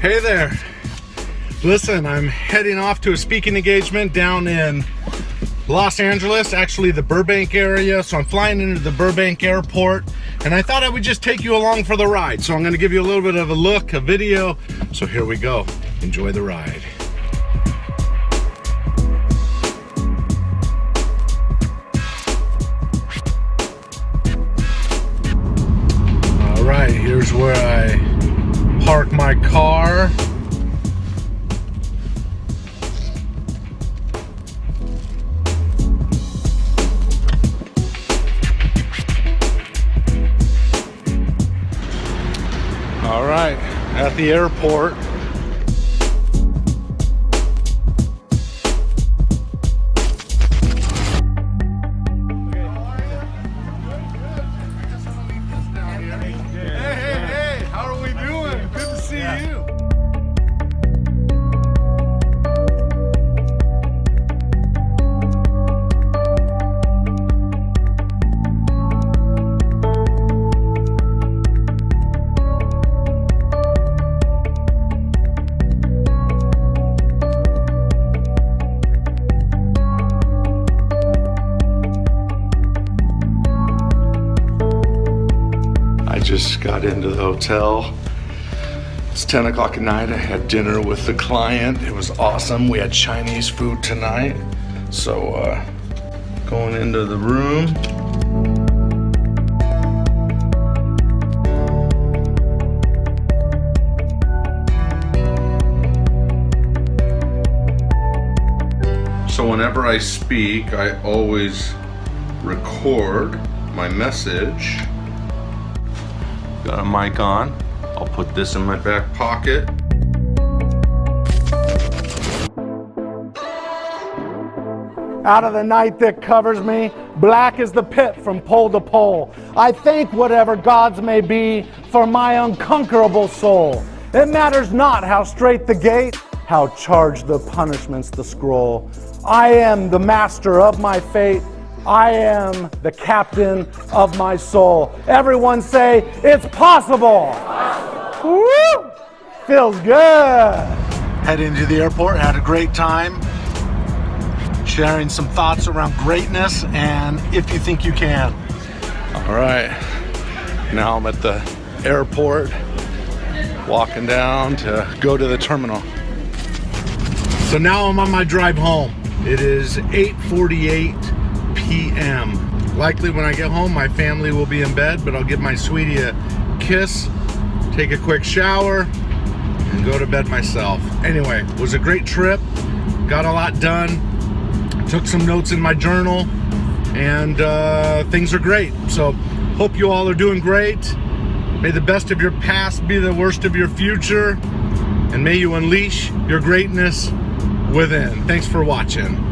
Hey there. Listen, I'm heading off to a speaking engagement down in Los Angeles, actually the Burbank area. So I'm flying into the Burbank airport, and I thought I would just take you along for the ride. So I'm going to give you a little bit of a look, a video. So here we go. Enjoy the ride. All right, here's where I park my car. All right, at the airport. Hey, how are we doing? Good to see you. I just got into the hotel. It's 10 o'clock at night. I had dinner with the client. It was awesome. We had Chinese food tonight. So going into the room. So whenever I speak, I always record my message. Got a mic on. I'll put this in my back pocket. Out of the night that covers me, black is the pit from pole to pole. I thank whatever gods may be for my unconquerable soul. It matters not how straight the gate, how charged the punishments the scroll. I am the master of my fate. I am the captain of my soul. Everyone say, it's possible. Woo! Feels good. Heading into the airport, had a great time. Sharing some thoughts around greatness and if you think you can. All right, now I'm at the airport, walking down to go to the terminal. So now I'm on my drive home. It is 8:48 p.m. Likely when I get home, my family will be in bed, but I'll give my sweetie a kiss, take a quick shower, and go to bed myself. Anyway, it was a great trip. Got a lot done. Took some notes in my journal, and things are great. So hope you all are doing great. May the best of your past be the worst of your future, and may you unleash your greatness within. Thanks for watching.